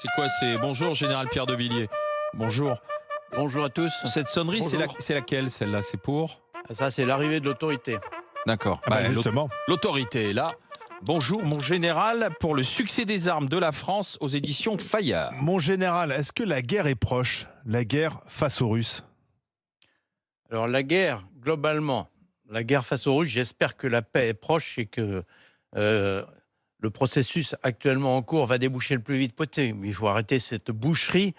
C'est quoi? C'est bonjour, général Pierre de Villiers. Bonjour. Bonjour à tous. Cette sonnerie, Bonjour. c'est laquelle, celle-là? C'est pour? Ça, c'est l'arrivée de l'autorité. D'accord. Ah bah justement. L'autorité est là. Bonjour, mon général, pour le succès des armes de la France aux éditions Fayard. Mon général, est-ce que la guerre est proche? La guerre face aux Russes? Alors, la guerre, globalement, la guerre face aux Russes, j'espère que la paix est proche et que le processus actuellement en cours va déboucher le plus vite possible. Il faut arrêter cette boucherie.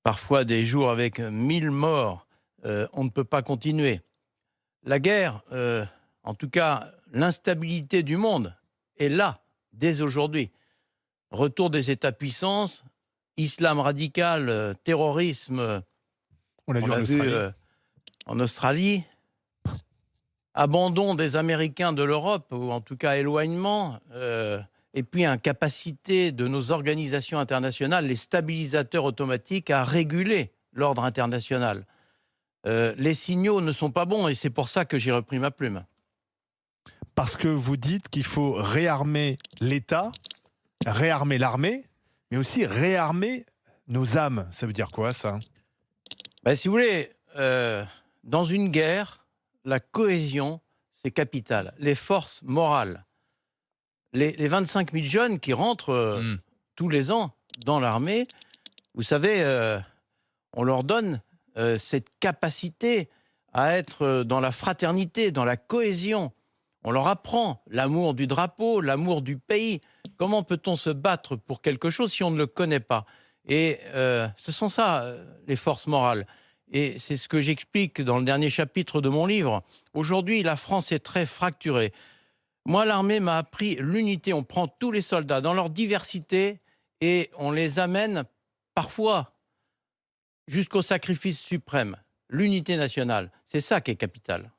Parfois, des jours avec 1000 morts, on ne peut pas continuer. La guerre, en tout cas, l'instabilité du monde est là, dès aujourd'hui. Retour des États-puissances, islam radical, terrorisme, On l'a on vu en l'a vu Australie. en Australie, abandon des Américains de l'Europe, ou en tout cas éloignement, et puis incapacité de nos organisations internationales, les stabilisateurs automatiques, à réguler l'ordre international. Les signaux ne sont pas bons et c'est pour ça que j'ai repris ma plume. Parce que vous dites qu'il faut réarmer l'État, réarmer l'armée, mais aussi réarmer nos âmes. Ça veut dire quoi, ça? Si vous voulez, dans une guerre, la cohésion, c'est capital. Les forces morales. Les 25 000 jeunes qui rentrent tous les ans dans l'armée, vous savez, on leur donne cette capacité à être dans la fraternité, dans la cohésion. On leur apprend l'amour du drapeau, l'amour du pays. Comment peut-on se battre pour quelque chose si on ne le connaît pas? Et ce sont ça, les forces morales. Et c'est ce que j'explique dans le dernier chapitre de mon livre. Aujourd'hui, la France est très fracturée. Moi, l'armée m'a appris l'unité. On prend tous les soldats dans leur diversité et on les amène parfois jusqu'au sacrifice suprême. L'unité nationale, c'est ça qui est capital.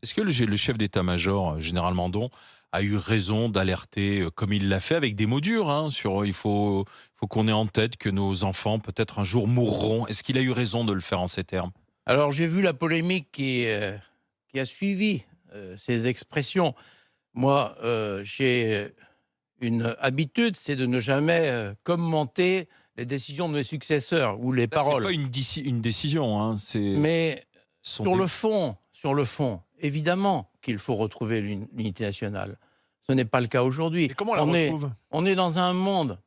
Est-ce que le chef d'état-major, général Mandon, a eu raison d'alerter, comme il l'a fait, avec des mots durs, sur il faut qu'on ait en tête que nos enfants, peut-être un jour, mourront? Est-ce qu'il a eu raison de le faire en ces termes? Alors, j'ai vu la polémique qui a suivi ces expressions. Moi, j'ai une habitude, c'est de ne jamais commenter les décisions de mes successeurs ou les Là, c'est paroles. pas une décision, Mais ce sont sur le fond, évidemment qu'il faut retrouver l'unité nationale. Ce n'est pas le cas aujourd'hui. Et comment on la retrouve? On est dans un monde,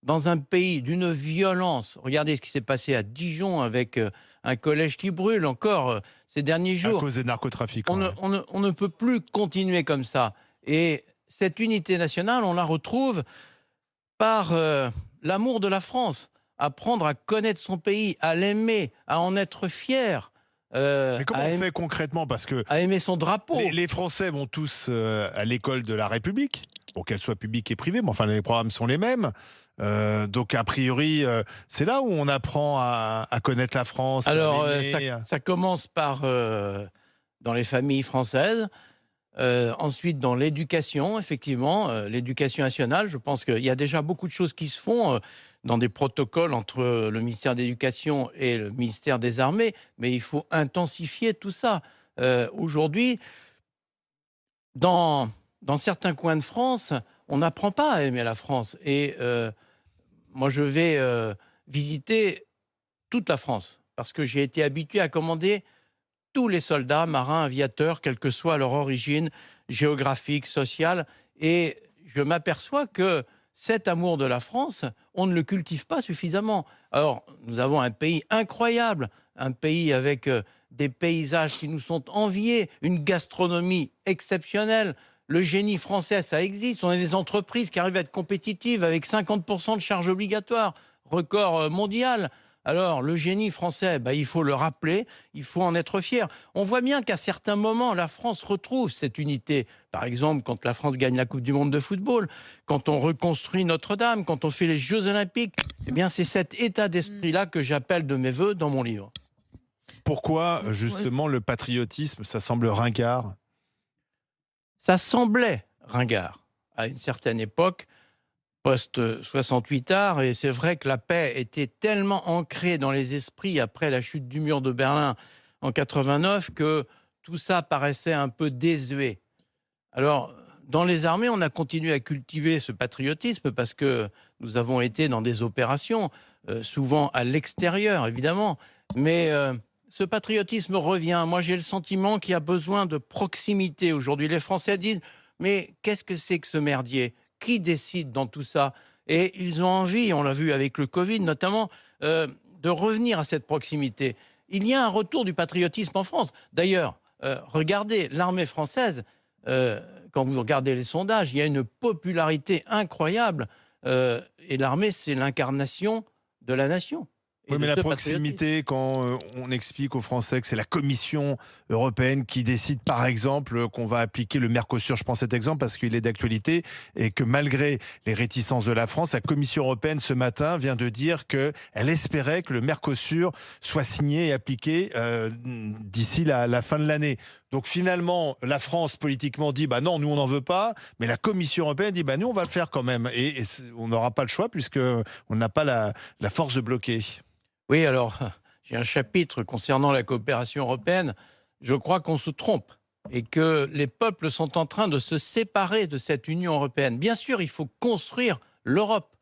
dans un pays d'une violence. Regardez ce qui s'est passé à Dijon avec un collège qui brûle encore ces derniers À jours. cause des narcotrafiquants. On ne peut plus continuer comme ça. Et cette unité nationale, on la retrouve par l'amour de la France, apprendre à connaître son pays, à l'aimer, à en être fier, Mais comment on fait concrètement? Parce que à aimer son drapeau. les Français vont tous à l'école de la République, pour qu'elle soit publique et privée, mais enfin les programmes sont les mêmes. Donc a priori, c'est là où on apprend à connaître la France. Alors, à l'aimer. ça commence par dans les familles françaises, ensuite dans l'éducation, effectivement, l'éducation nationale. Je pense qu'il y a déjà beaucoup de choses qui se font dans des protocoles entre le ministère de l'Éducation et le ministère des Armées, mais il faut intensifier tout ça. Aujourd'hui, dans certains coins de France, on n'apprend pas à aimer la France. Et moi, je vais visiter toute la France parce que j'ai été habitué à commander tous les soldats, marins, aviateurs, quelle que soit leur origine géographique, sociale. Et je m'aperçois que cet amour de la France, on ne le cultive pas suffisamment. Alors, nous avons un pays incroyable, un pays avec des paysages qui nous sont enviés, une gastronomie exceptionnelle. Le génie français, ça existe. On a des entreprises qui arrivent à être compétitives avec 50% de charges obligatoires, record mondial. Alors, le génie français, il faut le rappeler, il faut en être fier. On voit bien qu'à certains moments, la France retrouve cette unité. Par exemple, quand la France gagne la Coupe du monde de football, quand on reconstruit Notre-Dame, quand on fait les Jeux Olympiques, eh bien, c'est cet état d'esprit-là que j'appelle de mes voeux dans mon livre. Pourquoi, justement, le patriotisme, ça semble ringard? Ça semblait ringard à une certaine époque, post-68 art, et c'est vrai que la paix était tellement ancrée dans les esprits après la chute du mur de Berlin en 89 que tout ça paraissait un peu désuet. Alors, dans les armées, on a continué à cultiver ce patriotisme parce que nous avons été dans des opérations, souvent à l'extérieur, évidemment. Mais ce patriotisme revient. Moi, j'ai le sentiment qu'il y a besoin de proximité aujourd'hui. Les Français disent, mais qu'est-ce que c'est que ce merdier? Qui décide dans tout ça? Et ils ont envie, on l'a vu avec le Covid notamment, de revenir à cette proximité. Il y a un retour du patriotisme en France. D'ailleurs, regardez l'armée française. euh, Quand vous regardez les sondages, il y a une popularité incroyable. Et l'armée, c'est l'incarnation de la nation et Oui, de mais la ce patriotisme. proximité, quand on explique aux Français que c'est la Commission européenne qui décide, par exemple, qu'on va appliquer le Mercosur, je prends cet exemple parce qu'il est d'actualité, et que malgré les réticences de la France, la Commission européenne ce matin vient de dire qu'elle espérait que le Mercosur soit signé et appliqué d'ici la fin de l'année. Donc finalement, la France politiquement dit bah non, nous on n'en veut pas, mais la Commission européenne dit bah nous on va le faire quand même, et on n'aura pas le choix puisque on n'a pas la force de bloquer. Oui, alors, j'ai un chapitre concernant la coopération européenne. Je crois qu'on se trompe et que les peuples sont en train de se séparer de cette Union européenne. Bien sûr, il faut construire l'Europe,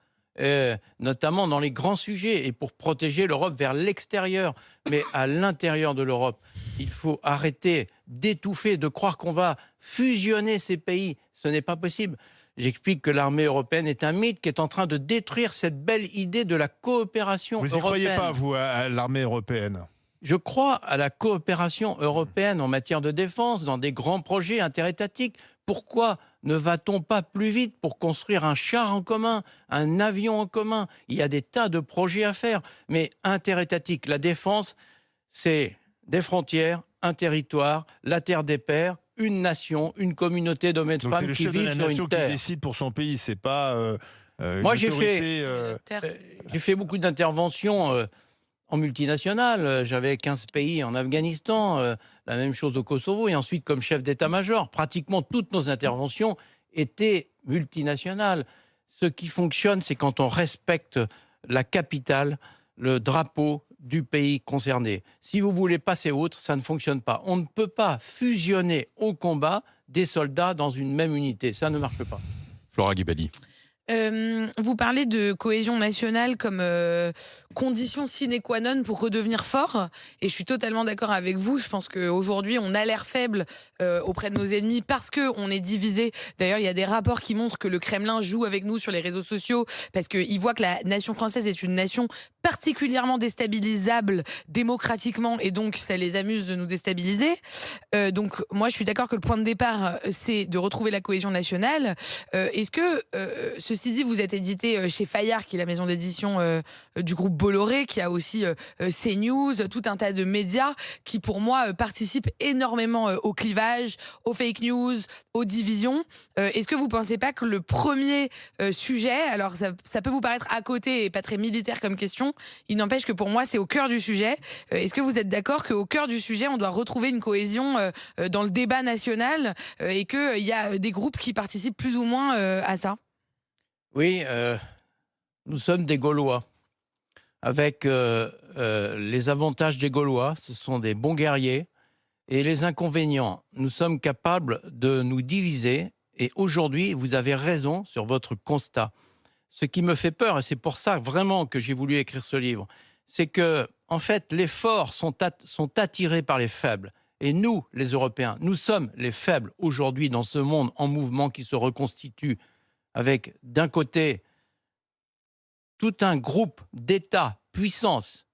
notamment dans les grands sujets et pour protéger l'Europe vers l'extérieur. Mais à l'intérieur de l'Europe, il faut arrêter d'étouffer, de croire qu'on va fusionner ces pays. Ce n'est pas possible. J'explique que l'armée européenne est un mythe qui est en train de détruire cette belle idée de la coopération Vous n'y croyez pas, européenne. vous, à l'armée européenne? Je crois à la coopération européenne en matière de défense, dans des grands projets interétatiques. Pourquoi ne va-t-on pas plus vite pour construire un char en commun, un avion en commun? Il y a des tas de projets à faire, mais interétatiques. La défense, c'est des frontières, un territoire, la terre des pères, une nation, une communauté d'hommes et de Donc c'est femmes le qui chef de vivent la sur une nation qui terre. décide pour son pays, c'est pas une Moi, j'ai fait, autorité. La terre, c'est ça. j'ai fait beaucoup d'interventions en multinationale. J'avais 15 pays en Afghanistan, la même chose au Kosovo, et ensuite comme chef d'état-major. Pratiquement toutes nos interventions étaient multinationales. Ce qui fonctionne, c'est quand on respecte la capitale, le drapeau du pays concerné. Si vous voulez passer outre, ça ne fonctionne pas. On ne peut pas fusionner au combat des soldats dans une même unité. Ça ne marche pas. Flora Guibali. Vous parlez de cohésion nationale comme condition sine qua non pour redevenir fort. Et je suis totalement d'accord avec vous. Je pense qu'aujourd'hui, on a l'air faible auprès de nos ennemis parce qu'on est divisé. D'ailleurs, il y a des rapports qui montrent que le Kremlin joue avec nous sur les réseaux sociaux parce qu'il voit que la nation française est une nation particulièrement déstabilisable démocratiquement et donc ça les amuse de nous déstabiliser. Donc moi, je suis d'accord que le point de départ, c'est de retrouver la cohésion nationale. Est-ce que, ceci dit, vous êtes édité chez Fayard, qui est la maison d'édition du groupe Bolloré, qui a aussi CNews, tout un tas de médias qui, pour moi, participent énormément au clivage, aux fake news, aux divisions. Est-ce que vous ne pensez pas que le premier sujet, alors ça peut vous paraître à côté et pas très militaire comme question, il n'empêche que pour moi, c'est au cœur du sujet. Est-ce que vous êtes d'accord qu'au cœur du sujet, on doit retrouver une cohésion dans le débat national et qu'il y a des groupes qui participent plus ou moins à ça? Oui, nous sommes des Gaulois. Avec les avantages des Gaulois, ce sont des bons guerriers, et les inconvénients, nous sommes capables de nous diviser, et aujourd'hui, vous avez raison sur votre constat. Ce qui me fait peur, et c'est pour ça vraiment que j'ai voulu écrire ce livre, c'est que, en fait, les forts sont attirés par les faibles. Et nous, les Européens, nous sommes les faibles aujourd'hui dans ce monde en mouvement qui se reconstitue, avec d'un côté tout un groupe d'États, puissances,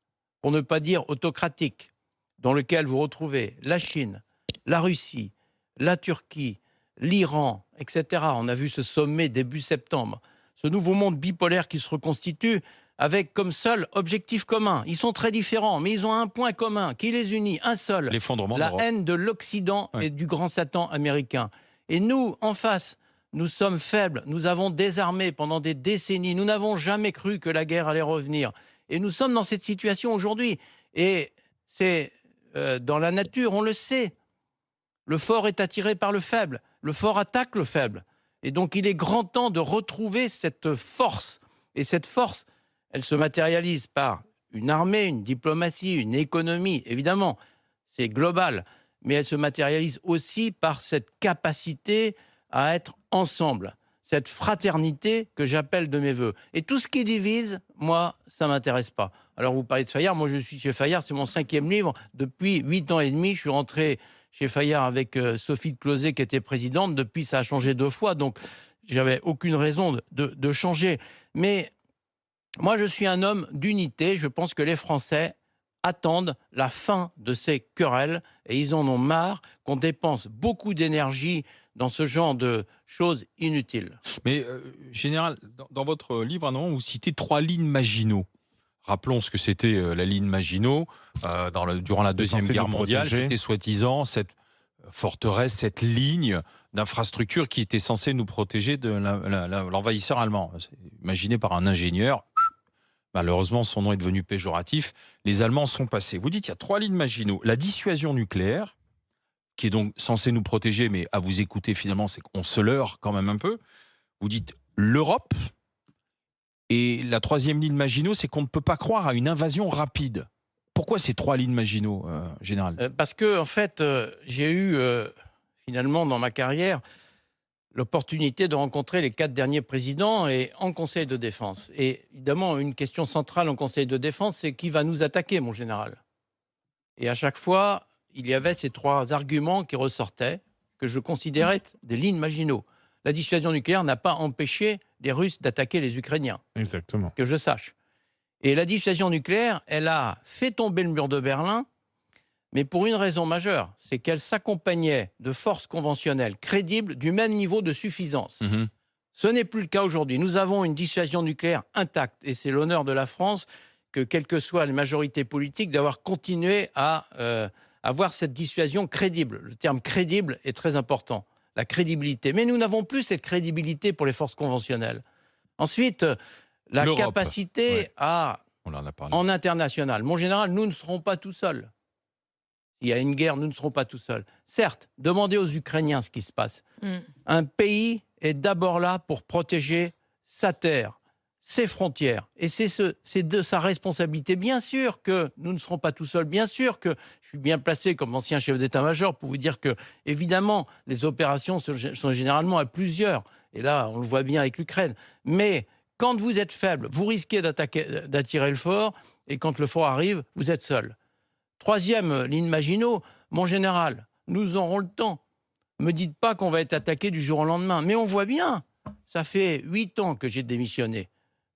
pour ne pas dire autocratiques, dans lequel vous retrouvez la Chine, la Russie, la Turquie, l'Iran, etc. On a vu ce sommet début septembre. Ce nouveau monde bipolaire qui se reconstitue avec comme seul objectif commun. Ils sont très différents, mais ils ont un point commun qui les unit, un seul: L'effondrement de la l'Europe. haine de l'Occident Ouais. et du grand Satan américain. Et nous, en face, nous sommes faibles, nous avons désarmé pendant des décennies, nous n'avons jamais cru que la guerre allait revenir. Et nous sommes dans cette situation aujourd'hui. Et c'est dans la nature, on le sait. Le fort est attiré par le faible, le fort attaque le faible. Et donc il est grand temps de retrouver cette force. Et cette force, elle se matérialise par une armée, une diplomatie, une économie, évidemment, c'est global. Mais elle se matérialise aussi par cette capacité à être ensemble. Cette fraternité que j'appelle de mes voeux. Et tout ce qui divise, moi, ça ne m'intéresse pas. Alors, vous parlez de Fayard. Moi, je suis chez Fayard. C'est mon 5e livre. Depuis 8 ans et demi, je suis rentré chez Fayard avec Sophie de Closet, qui était présidente. Depuis, ça a changé 2 fois. Donc, j'avais aucune raison de changer. Mais moi, je suis un homme d'unité. Je pense que les Français attendent la fin de ces querelles et ils en ont marre qu'on dépense beaucoup d'énergie dans ce genre de choses inutiles. Mais général, dans votre livre, à un moment, vous citez 3 lignes Maginot. Rappelons ce que c'était la ligne Maginot durant la Deuxième censé Guerre nous mondiale. protéger. C'était soi-disant cette forteresse, cette ligne d'infrastructure qui était censée nous protéger de l'envahisseur allemand. Imaginé par un ingénieur. Malheureusement, son nom est devenu péjoratif. Les Allemands sont passés. Vous dites qu'il y a 3 lignes Maginot. La dissuasion nucléaire, qui est donc censée nous protéger, mais à vous écouter, finalement, c'est qu'on se leurre quand même un peu. Vous dites l'Europe. Et la 3e ligne Maginot, c'est qu'on ne peut pas croire à une invasion rapide. Pourquoi ces 3 lignes Maginot, général? Parce que, en fait, j'ai eu, finalement, dans ma carrière, l'opportunité de rencontrer les 4 derniers présidents et en Conseil de défense. Et évidemment, une question centrale en Conseil de défense, c'est qui va nous attaquer, mon général? Et à chaque fois, il y avait ces 3 arguments qui ressortaient, que je considérais des lignes Maginot. La dissuasion nucléaire n'a pas empêché les Russes d'attaquer les Ukrainiens, Exactement. que je sache. Et la dissuasion nucléaire, elle a fait tomber le mur de Berlin, mais pour une raison majeure, c'est qu'elle s'accompagnait de forces conventionnelles crédibles du même niveau de suffisance. Mhm. Ce n'est plus le cas aujourd'hui. Nous avons une dissuasion nucléaire intacte et c'est l'honneur de la France que, quelles que soient les majorités politiques, d'avoir continué à avoir cette dissuasion crédible. Le terme crédible est très important, la crédibilité. Mais nous n'avons plus cette crédibilité pour les forces conventionnelles. Ensuite, la L'Europe. capacité Ouais. à, On en a parlé. en international. Mon général, nous ne serons pas tout seuls. S'il y a une guerre, nous ne serons pas tout seuls. Certes, demandez aux Ukrainiens ce qui se passe. Un pays est d'abord là pour protéger sa terre, ses frontières. Et c'est de sa responsabilité. Bien sûr que nous ne serons pas tout seuls. Bien sûr que je suis bien placé comme ancien chef d'état-major pour vous dire que, évidemment, les opérations sont généralement à plusieurs. Et là, on le voit bien avec l'Ukraine. Mais quand vous êtes faible, vous risquez d'attirer le fort. Et quand le fort arrive, vous êtes seul. 3e ligne Maginot, mon général, nous aurons le temps. Ne me dites pas qu'on va être attaqué du jour au lendemain. Mais on voit bien, ça fait 8 ans que j'ai démissionné.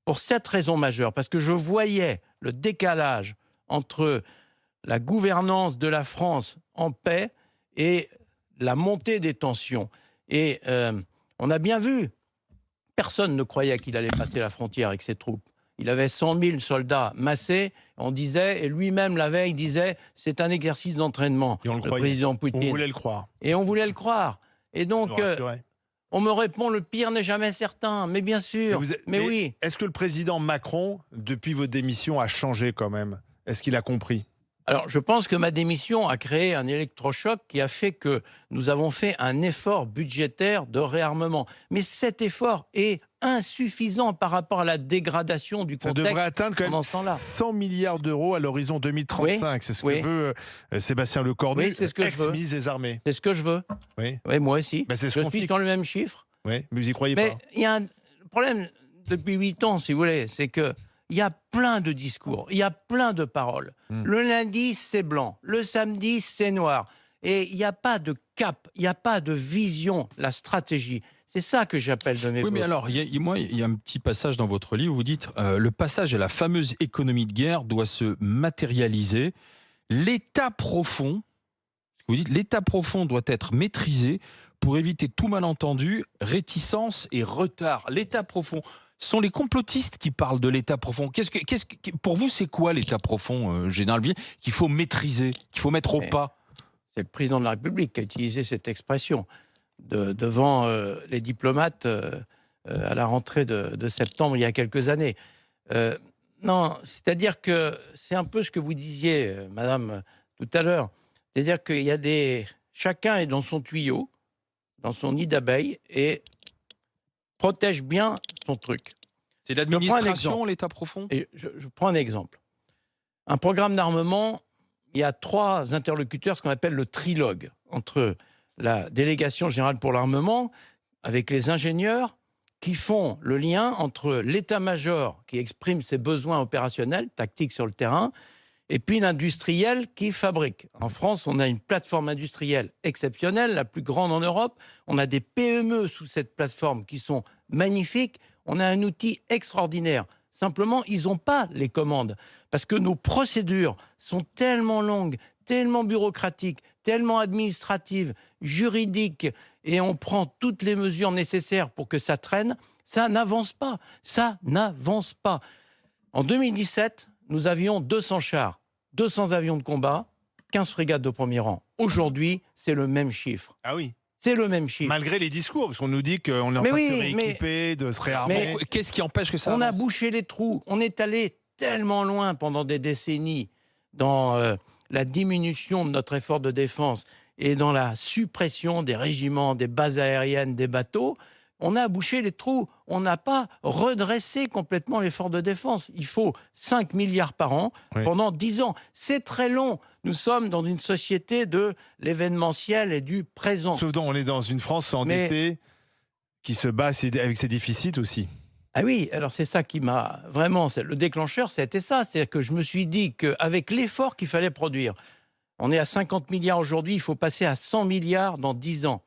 Pour cette raison majeure, parce que je voyais le décalage entre la gouvernance de la France en paix et la montée des tensions. Et on a bien vu, personne ne croyait qu'il allait passer la frontière avec ses troupes. Il avait 100 000 soldats massés, on disait, et lui-même la veille disait, c'est un exercice d'entraînement, Et on le croyait. président Poutine. On voulait le croire. Et on voulait le croire. Et donc, Nous rassurer. on me répond, le pire n'est jamais certain. Mais bien sûr, mais oui. Est-ce que le président Macron, depuis votre démission, a changé quand même? Est-ce qu'il a compris? Alors, je pense que ma démission a créé un électrochoc qui a fait que nous avons fait un effort budgétaire de réarmement. Mais cet effort est insuffisant par rapport à la dégradation du Ça contexte. devrait atteindre quand même pendant ce temps-là. 100 milliards d'euros à l'horizon 2035. Oui, C'est ce que oui. veut Sébastien Lecornu, Oui, c'est ce que je veux. ex-ministre des Armées. C'est ce que je veux. Oui, Oui, moi aussi. Ben, c'est ce je qu'on suis fixe. dans le même chiffre. oui, mais vous y croyez Mais pas? il y a un problème depuis 8 ans, si vous voulez, c'est que il y a plein de discours, il y a plein de paroles. Le lundi, c'est blanc. Le samedi, c'est noir. Et il n'y a pas de cap, il n'y a pas de vision, la stratégie. C'est ça que j'appelle de mes Oui, voeux. mais alors, il y a un petit passage dans votre livre où vous dites le passage à la fameuse économie de guerre doit se matérialiser. L'état profond, vous dites, l'état profond doit être maîtrisé pour éviter tout malentendu, réticence et retard. L'état profond. Ce sont les complotistes qui parlent de l'état profond. Pour vous, c'est quoi l'état profond, Général Villiers, qu'il faut maîtriser, qu'il faut mettre au pas? C'est le président de la République qui a utilisé cette expression devant les diplomates à la rentrée de septembre il y a quelques années. Non, c'est-à-dire que c'est un peu ce que vous disiez, madame, tout à l'heure. C'est-à-dire qu'il y a chacun est dans son tuyau, dans son nid d'abeilles et protège bien son truc. C'est l'administration, l'état profond? Et je prends un exemple. Un programme d'armement, il y a 3 interlocuteurs, ce qu'on appelle le trilogue, entre la délégation générale pour l'armement, avec les ingénieurs qui font le lien entre l'état-major qui exprime ses besoins opérationnels, tactiques sur le terrain, et puis l'industriel qui fabrique. En France, on a une plateforme industrielle exceptionnelle, la plus grande en Europe. On a des PME sous cette plateforme qui sont magnifiques. On a un outil extraordinaire. Simplement, ils n'ont pas les commandes parce que nos procédures sont tellement longues, tellement bureaucratiques, tellement administratives, juridiques, et on prend toutes les mesures nécessaires pour que ça traîne. Ça n'avance pas. Ça n'avance pas. En 2017, nous avions 200 chars, 200 avions de combat, 15 frégates de premier rang. Aujourd'hui, c'est le même chiffre. Ah oui. C'est le même chiffre. Malgré les discours, parce qu'on nous dit qu'on est en train de se rééquiper, de se réarmer. Qu'est-ce qui empêche que ça On a avance? bouché les trous. On est allé tellement loin pendant des décennies dans la diminution de notre effort de défense et dans la suppression des régiments, des bases aériennes, des bateaux. On a bouché les trous. On n'a pas redressé complètement l'effort de défense. Il faut 5 milliards par an pendant 10 ans. C'est très long. Nous sommes dans une société de l'événementiel et du présent. Sauf dont on est dans une France endettée qui se bat avec ses déficits aussi. Ah oui, alors c'est ça qui m'a vraiment... Le déclencheur, c'était ça. C'est-à-dire que je me suis dit qu'avec l'effort qu'il fallait produire, on est à 50 milliards aujourd'hui, il faut passer à 100 milliards dans 10 ans.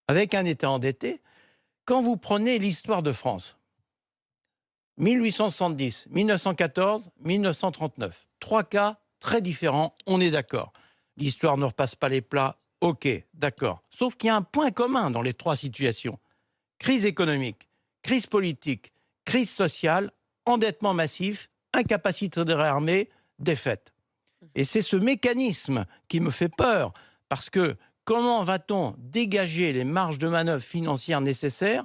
Avec un État endetté, quand vous prenez l'histoire de France, 1870, 1914, 1939, 3 cas très différents, on est d'accord. L'histoire ne repasse pas les plats, ok, d'accord. Sauf qu'il y a un point commun dans les 3 situations. Crise économique, crise politique, crise sociale, endettement massif, incapacité de réarmer, défaite. Et c'est ce mécanisme qui me fait peur, parce que comment va-t-on dégager les marges de manœuvre financières nécessaires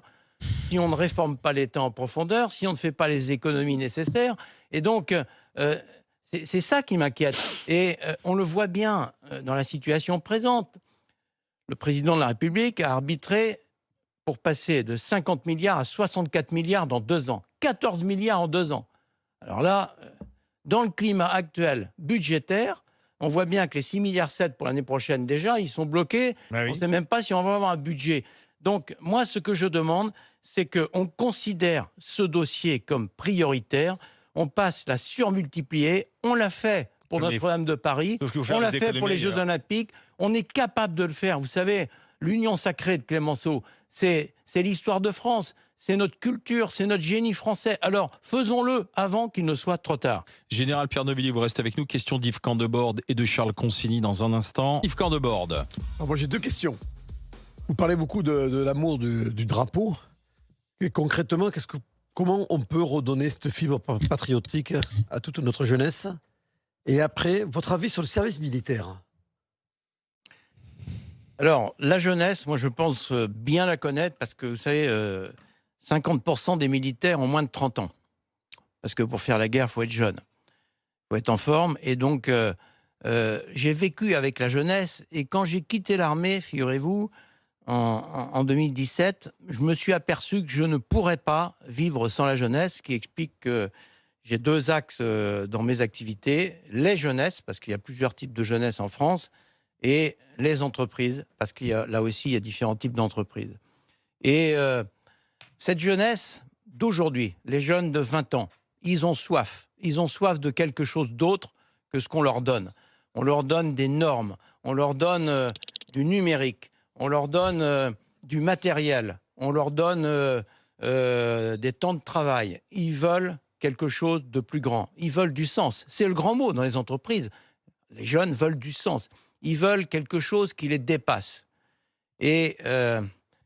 si on ne réforme pas l'État en profondeur, si on ne fait pas les économies nécessaires? Et donc, c'est ça qui m'inquiète. Et on le voit bien dans la situation présente. Le président de la République a arbitré pour passer de 50 milliards à 64 milliards dans 2 ans. 14 milliards en 2 ans. Alors là, dans le climat actuel budgétaire, on voit bien que les 6,7 milliards pour l'année prochaine déjà, ils sont bloqués. On ne sait même pas si on va avoir un budget. Donc moi, ce que je demande, c'est qu'on considère ce dossier comme prioritaire. On passe la surmultiplier. On l'a fait pour Notre-Dame de Paris. On l'a fait pour les Jeux Olympiques. On est capable de le faire. Vous savez, l'union sacrée de Clémenceau, c'est l'histoire de France. C'est notre culture, c'est notre génie français. Alors, faisons-le avant qu'il ne soit trop tard. Général Pierre Neuville, vous restez avec nous. Question d'Yves Candebord et de Charles Consigny dans un instant. Yves Candebord. Alors moi, j'ai 2 questions. Vous parlez beaucoup de l'amour du drapeau. Et concrètement, comment on peut redonner cette fibre patriotique à toute notre jeunesse? Et après, votre avis sur le service militaire? Alors, la jeunesse, moi je pense bien la connaître parce que vous savez, 50% des militaires ont moins de 30 ans. Parce que pour faire la guerre, il faut être jeune. Il faut être en forme. Et donc, j'ai vécu avec la jeunesse. Et quand j'ai quitté l'armée, figurez-vous, en 2017, je me suis aperçu que je ne pourrais pas vivre sans la jeunesse, ce qui explique que j'ai 2 axes dans mes activités. Les jeunesses, parce qu'il y a plusieurs types de jeunesse en France, et les entreprises, parce qu'il y a, là aussi, il y a différents types d'entreprises. Et cette jeunesse d'aujourd'hui, les jeunes de 20 ans, ils ont soif. Ils ont soif de quelque chose d'autre que ce qu'on leur donne. On leur donne des normes, on leur donne du numérique, on leur donne du matériel, on leur donne des temps de travail. Ils veulent quelque chose de plus grand. Ils veulent du sens. C'est le grand mot dans les entreprises. Les jeunes veulent du sens. Ils veulent quelque chose qui les dépasse. Et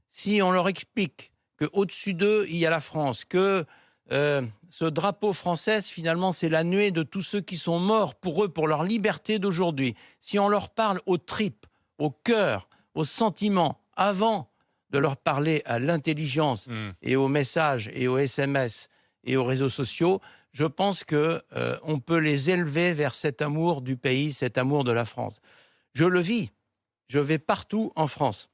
si on leur explique qu'au-dessus d'eux, il y a la France, que ce drapeau français, finalement, c'est la nuée de tous ceux qui sont morts pour eux, pour leur liberté d'aujourd'hui. Si on leur parle aux tripes, au cœur, aux sentiments, avant de leur parler à l'intelligence et aux messages et aux SMS et aux réseaux sociaux, je pense qu'on peut les élever vers cet amour du pays, cet amour de la France. Je le vis. Je vais partout en France,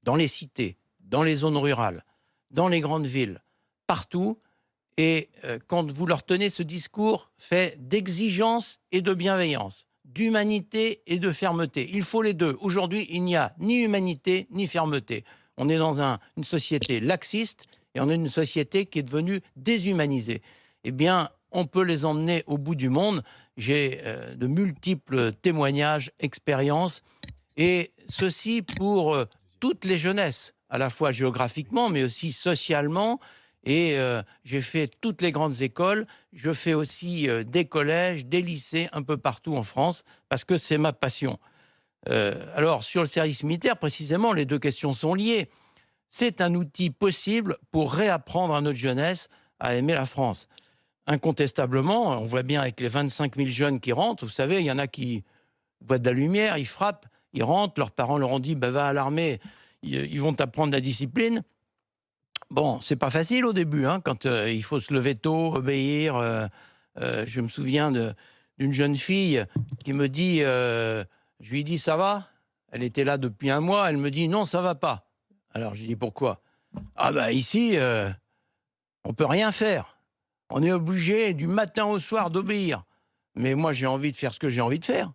dans les cités, dans les zones rurales, dans les grandes villes, partout. Et quand vous leur tenez ce discours fait d'exigence et de bienveillance, d'humanité et de fermeté, il faut les deux. Aujourd'hui, il n'y a ni humanité ni fermeté. On est dans une société laxiste et on est une société qui est devenue déshumanisée. Eh bien, on peut les emmener au bout du monde. J'ai de multiples témoignages, expériences, et ceci pour toutes les jeunesses, à la fois géographiquement, mais aussi socialement. Et j'ai fait toutes les grandes écoles. Je fais aussi des collèges, des lycées, un peu partout en France, parce que c'est ma passion. Alors, sur le service militaire, précisément, les deux questions sont liées. C'est un outil possible pour réapprendre à notre jeunesse à aimer la France. Incontestablement, on voit bien avec les 25 000 jeunes qui rentrent, vous savez, il y en a qui voient de la lumière, ils frappent, ils rentrent, leurs parents leur ont dit bah, va à l'armée, ils vont t'apprendre la discipline. Bon, c'est pas facile au début, hein, quand il faut se lever tôt, obéir. Je me souviens d'une jeune fille qui me dit, je lui dis ça va? Elle était là depuis un mois, elle me dit non, ça va pas. Alors je lui dis pourquoi? Ah bah ici, on peut rien faire. On est obligé du matin au soir d'obéir. Mais moi j'ai envie de faire ce que j'ai envie de faire.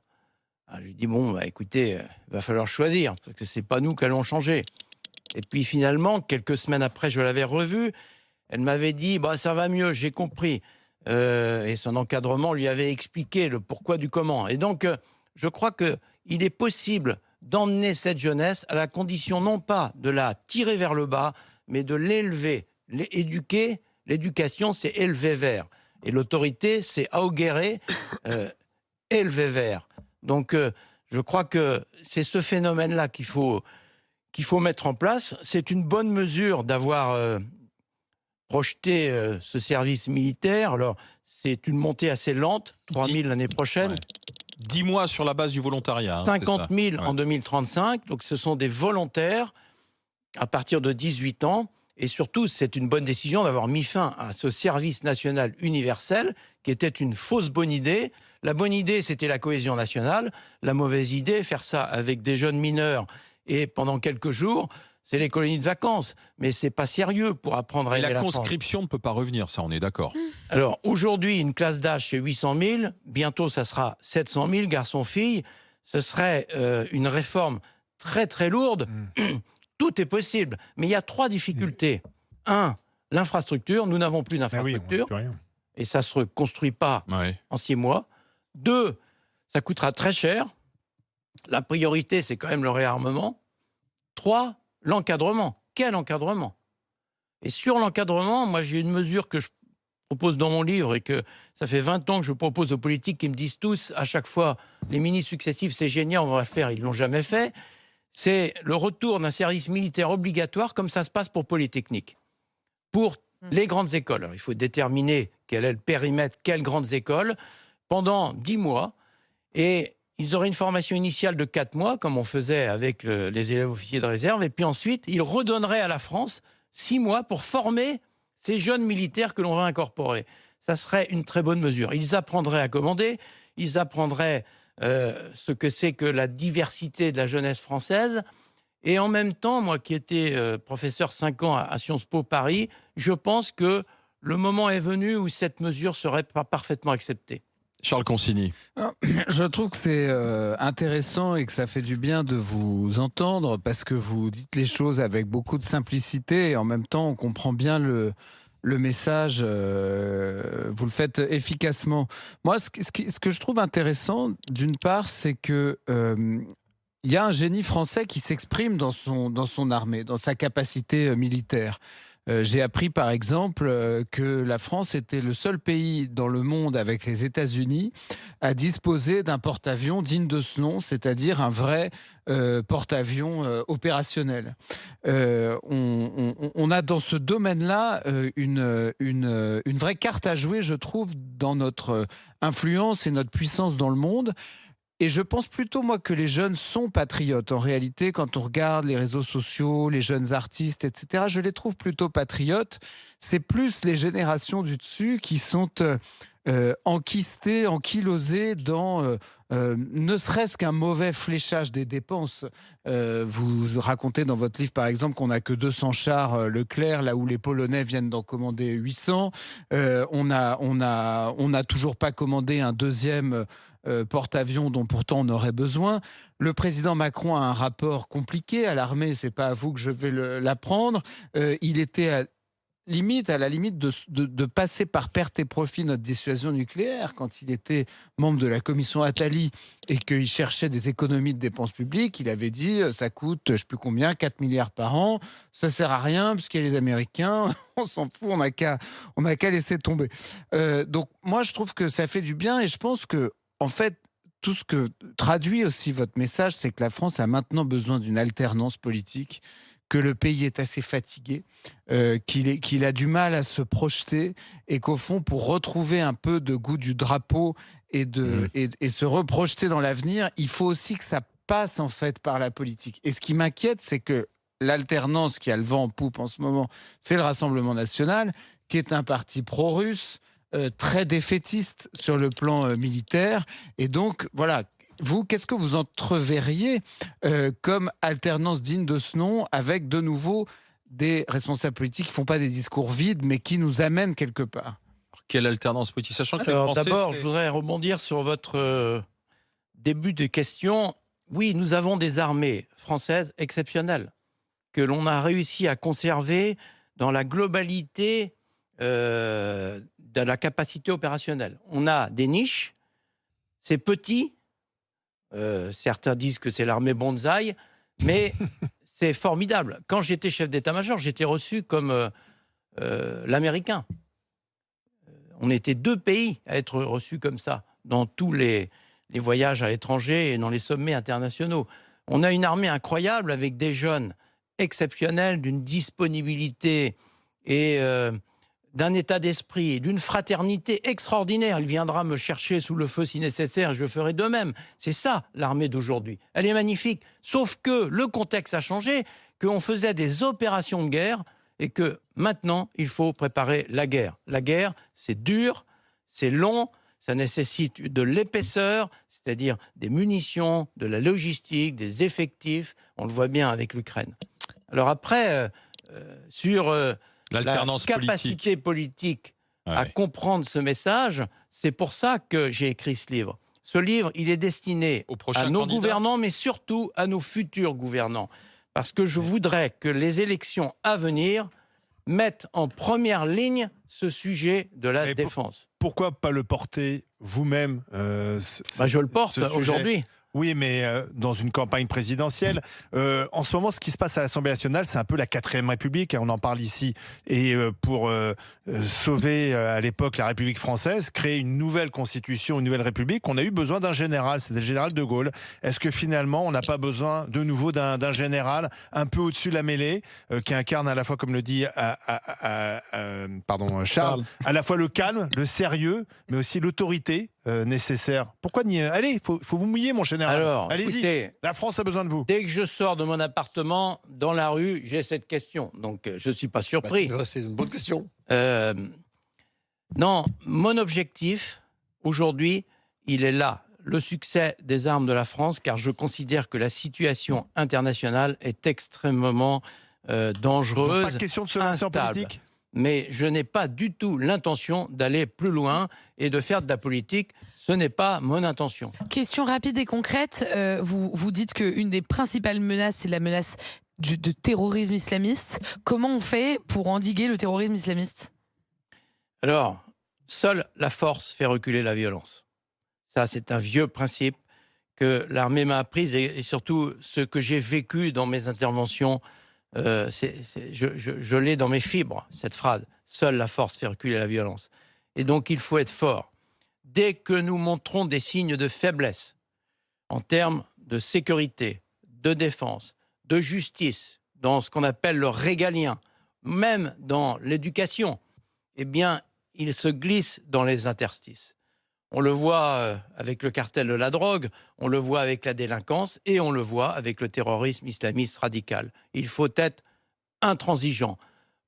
Alors, je lui dis bon, bah, écoutez, il va falloir choisir, parce que c'est pas nous qui allons changer. Et puis finalement, quelques semaines après, je l'avais revue. Elle m'avait dit bah, ça va mieux, j'ai compris. Et son encadrement lui avait expliqué le pourquoi du comment. Et donc, je crois qu'il est possible d'emmener cette jeunesse à la condition non pas de la tirer vers le bas, mais de l'élever. Éduquer, l'éducation, c'est élever vers. Et l'autorité, c'est augérer, élever vers. Donc, je crois que c'est ce phénomène-là qu'il faut mettre en place. C'est une bonne mesure d'avoir projeté ce service militaire. Alors, c'est une montée assez lente, 3 000 l'année prochaine. Ouais. 10 mois sur la base du volontariat. 50 000 en 2035. Donc, ce sont des volontaires à partir de 18 ans. Et surtout, c'est une bonne décision d'avoir mis fin à ce service national universel qui était une fausse bonne idée. La bonne idée, c'était la cohésion nationale. La mauvaise idée, faire ça avec des jeunes mineurs et pendant quelques jours, c'est les colonies de vacances. Mais c'est pas sérieux pour apprendre à aimer la France. La conscription ne peut pas revenir, ça, on est d'accord. Alors, aujourd'hui, une classe d'âge, c'est 800 000. Bientôt, ça sera 700 000 garçons-filles. Ce serait une réforme très, très lourde. Tout est possible, mais il y a 3 difficultés. 1, l'infrastructure. Nous n'avons plus d'infrastructure. Ah oui, et ça ne se reconstruit pas en 6 mois. 2, ça coûtera très cher. La priorité, c'est quand même le réarmement. 3, l'encadrement. Quel encadrement? Et sur l'encadrement, moi, j'ai une mesure que je propose dans mon livre et que ça fait 20 ans que je propose aux politiques qui me disent tous, à chaque fois, les ministres successifs, c'est génial, on va le faire, ils ne l'ont jamais fait. C'est le retour d'un service militaire obligatoire comme ça se passe pour Polytechnique. Pour les grandes écoles. Alors, il faut déterminer quel est le périmètre, quelles grandes écoles, pendant 10 mois. Et ils auraient une formation initiale de 4 mois, comme on faisait avec les élèves officiers de réserve. Et puis ensuite, ils redonneraient à la France 6 mois pour former ces jeunes militaires que l'on va incorporer. Ça serait une très bonne mesure. Ils apprendraient à commander, ils apprendraient ce que c'est que la diversité de la jeunesse française. Et en même temps, moi qui étais professeur 5 ans à Sciences Po Paris, je pense que le moment est venu où cette mesure serait pas parfaitement acceptée. Charles Consigny. Je trouve que c'est intéressant et que ça fait du bien de vous entendre parce que vous dites les choses avec beaucoup de simplicité et en même temps on comprend bien le message, vous le faites efficacement. Moi, ce que je trouve intéressant, d'une part, c'est que il y a un génie français qui s'exprime dans son armée, dans sa capacité militaire. J'ai appris par exemple que la France était le seul pays dans le monde avec les États-Unis à disposer d'un porte-avions digne de ce nom, c'est-à-dire un vrai porte-avions opérationnel. On a dans ce domaine-là une vraie carte à jouer, je trouve, dans notre influence et notre puissance dans le monde. Et je pense plutôt, moi, que les jeunes sont patriotes. En réalité, quand on regarde les réseaux sociaux, les jeunes artistes, etc., je les trouve plutôt patriotes. C'est plus les générations du dessus qui sont enquistées, ankylosées dans ne serait-ce qu'un mauvais fléchage des dépenses. Vous racontez dans votre livre, par exemple, qu'on n'a que 200 chars Leclerc, là où les Polonais viennent d'en commander 800. On n'a toujours pas commandé un deuxième porte-avions dont pourtant on aurait besoin. Le président Macron a un rapport compliqué à l'armée, c'est pas à vous que je vais l'apprendre. Il était à la limite de passer par perte et profit notre dissuasion nucléaire quand il était membre de la commission Attali et qu'il cherchait des économies de dépenses publiques. Il avait dit ça coûte, je ne sais plus combien, 4 milliards par an, ça sert à rien puisqu'il y a les Américains, on s'en fout, on n'a qu'à laisser tomber. Donc moi je trouve que ça fait du bien et je pense que en fait tout ce que traduit aussi votre message, c'est que la France a maintenant besoin d'une alternance politique, que le pays est assez fatigué, qu'il a du mal à se projeter et qu'au fond, pour retrouver un peu de goût du drapeau et se reprojeter dans l'avenir, il faut aussi que ça passe en fait par la politique. Et ce qui m'inquiète, c'est que l'alternance qui a le vent en poupe en ce moment, c'est le Rassemblement national, qui est un parti pro-russe, très défaitiste sur le plan militaire. Et donc, voilà. Vous, qu'est-ce que vous entreverriez comme alternance digne de ce nom avec de nouveau des responsables politiques qui ne font pas des discours vides mais qui nous amènent quelque part? Quelle alternance politique? Sachant que les Alors Français, d'abord, je voudrais rebondir sur votre début de question. Oui, nous avons des armées françaises exceptionnelles que l'on a réussi à conserver dans la globalité de la capacité opérationnelle. On a des niches, c'est petit. Certains disent que c'est l'armée bonsaï, mais c'est formidable. Quand j'étais chef d'état-major, j'étais reçu comme l'Américain. On était 2 pays à être reçus comme ça, dans tous les voyages à l'étranger et dans les sommets internationaux. On a une armée incroyable avec des jeunes exceptionnels, d'une disponibilité et d'un état d'esprit et d'une fraternité extraordinaire. Il viendra me chercher sous le feu si nécessaire, je ferai de même. C'est ça l'armée d'aujourd'hui. Elle est magnifique, sauf que le contexte a changé, qu'on faisait des opérations de guerre et que maintenant, il faut préparer la guerre. La guerre, c'est dur, c'est long, ça nécessite de l'épaisseur, c'est-à-dire des munitions, de la logistique, des effectifs. On le voit bien avec l'Ukraine. Alors après, sur la capacité politique à comprendre ce message, c'est pour ça que j'ai écrit ce livre. Ce livre, il est destiné à nos gouvernants, mais surtout à nos futurs gouvernants. Parce que je voudrais que les élections à venir mettent en première ligne ce sujet de la défense. Pourquoi pas le porter vous-même je le porte aujourd'hui. Oui, mais dans une campagne présidentielle. En ce moment, ce qui se passe à l'Assemblée nationale, c'est un peu la 4e République, on en parle ici. Et pour sauver à l'époque la République française, créer une nouvelle constitution, une nouvelle République, on a eu besoin d'un général, c'était le général de Gaulle. Est-ce que finalement, on n'a pas besoin de nouveau d'un général un peu au-dessus de la mêlée, qui incarne à la fois, comme le dit Charles, à la fois le calme, le sérieux, mais aussi l'autorité nécessaire. Pourquoi n'y... Allez, faut vous mouiller, mon général. Alors, allez-y, la France a besoin de vous. Dès que je sors de mon appartement, dans la rue, j'ai cette question. Donc, je ne suis pas surpris. C'est une bonne question. Non, mon objectif, aujourd'hui, il est là. Le succès des armes de la France, car je considère que la situation internationale est extrêmement dangereuse, pas question de se lancer en politique. Mais je n'ai pas du tout l'intention d'aller plus loin et de faire de la politique. Ce n'est pas mon intention. Question rapide et concrète. Vous dites qu'une des principales menaces, c'est la menace de terrorisme islamiste. Comment on fait pour endiguer le terrorisme islamiste? Alors, seule la force fait reculer la violence. Ça, c'est un vieux principe que l'armée m'a appris et surtout ce que j'ai vécu dans mes interventions. Je l'ai dans mes fibres, cette phrase. Seule la force fait reculer la violence. Et donc, il faut être fort. Dès que nous montrons des signes de faiblesse en termes de sécurité, de défense, de justice, dans ce qu'on appelle le régalien, même dans l'éducation, eh bien, il se glisse dans les interstices. On le voit avec le cartel de la drogue, on le voit avec la délinquance et on le voit avec le terrorisme islamiste radical. Il faut être intransigeant.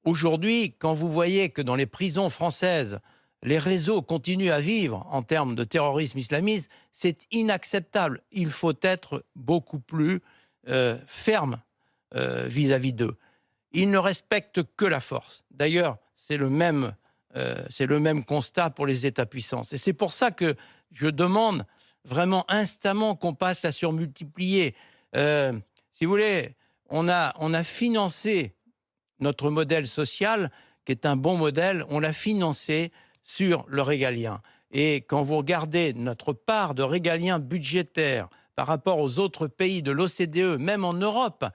Aujourd'hui, quand vous voyez que dans les prisons françaises, les réseaux continuent à vivre en termes de terrorisme islamiste, c'est inacceptable. Il faut être beaucoup plus ferme vis-à-vis d'eux. Ils ne respectent que la force. D'ailleurs, c'est le même constat pour les États-puissances. Et c'est pour ça que je demande vraiment instamment qu'on passe à surmultiplier. Si vous voulez, on a financé notre modèle social, qui est un bon modèle, on l'a financé sur le régalien. Et quand vous regardez notre part de régalien budgétaire par rapport aux autres pays de l'OCDE, même en Europe,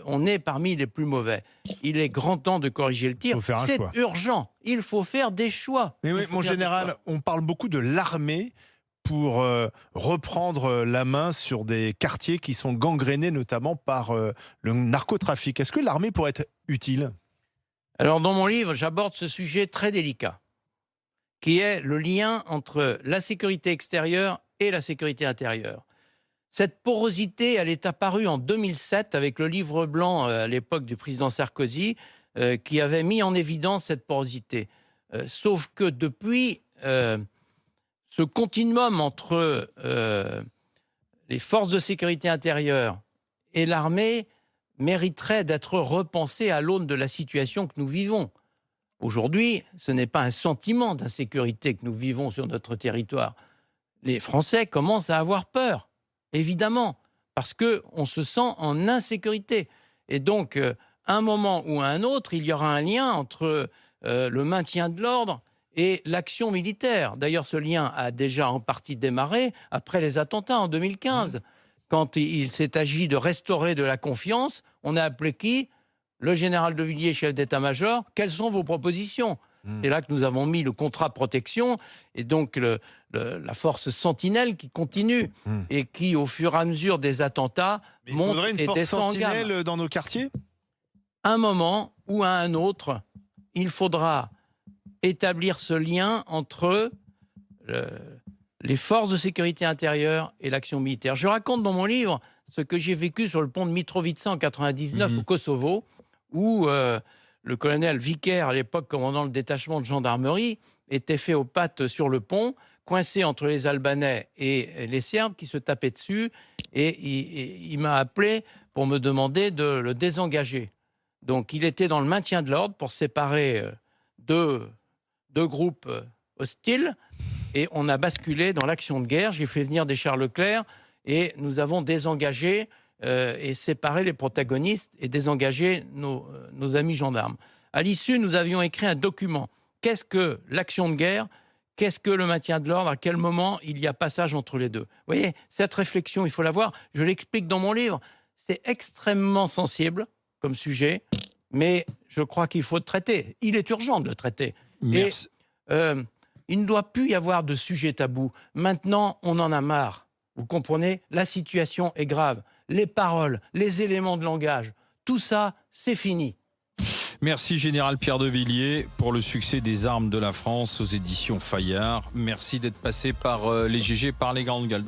on est parmi les plus mauvais. Il est grand temps de corriger le tir. C'est urgent. Il faut faire des choix. Mais oui, mon général, on parle beaucoup de l'armée pour reprendre la main sur des quartiers qui sont gangrénés notamment par le narcotrafic. Est-ce que l'armée pourrait être utile? Alors, dans mon livre, j'aborde ce sujet très délicat, qui est le lien entre la sécurité extérieure et la sécurité intérieure. Cette porosité, elle est apparue en 2007 avec le livre blanc à l'époque du président Sarkozy, qui avait mis en évidence cette porosité. Sauf que depuis, ce continuum entre les forces de sécurité intérieure et l'armée mériterait d'être repensé à l'aune de la situation que nous vivons. Aujourd'hui, ce n'est pas un sentiment d'insécurité que nous vivons sur notre territoire. Les Français commencent à avoir peur, évidemment, parce qu'on se sent en insécurité. Et donc, à un moment ou à un autre, il y aura un lien entre le maintien de l'ordre et l'action militaire. D'ailleurs, ce lien a déjà en partie démarré après les attentats en 2015. Quand il s'est agi de restaurer de la confiance, on a appelé qui? Le général de Villiers, chef d'état-major. Quelles sont vos propositions? C'est là que nous avons mis le contrat de protection et donc la force sentinelle qui continue et qui, au fur et à mesure des attentats, monte et descend en gamme. Il faudrait une force sentinelle dans nos quartiers? Un moment ou à un autre, il faudra établir ce lien entre les forces de sécurité intérieure et l'action militaire. Je raconte dans mon livre ce que j'ai vécu sur le pont de Mitrovica en 99 au Kosovo, où le colonel Vicaire, à l'époque commandant le détachement de gendarmerie, était fait aux pattes sur le pont, coincé entre les Albanais et les Serbes qui se tapaient dessus, et il m'a appelé pour me demander de le désengager. Donc il était dans le maintien de l'ordre pour séparer deux groupes hostiles, et on a basculé dans l'action de guerre. J'ai fait venir des chars Leclerc et nous avons désengagé et séparé les protagonistes et désengagé nos amis gendarmes. À l'issue, nous avions écrit un document. Qu'est-ce que l'action de guerre? Qu'est-ce que le maintien de l'ordre? À quel moment il y a passage entre les deux? Vous voyez, cette réflexion, il faut l'avoir. Je l'explique dans mon livre. C'est extrêmement sensible comme sujet, mais je crois qu'il faut le traiter. Il est urgent de le traiter. Merci. Et il ne doit plus y avoir de sujet tabou. Maintenant, on en a marre. Vous comprenez? La situation est grave. Les paroles, les éléments de langage, tout ça, c'est fini. Merci Général Pierre de Villiers pour le succès des armes de la France aux éditions Fayard. Merci d'être passé par les GG, par les Grandes Gueules.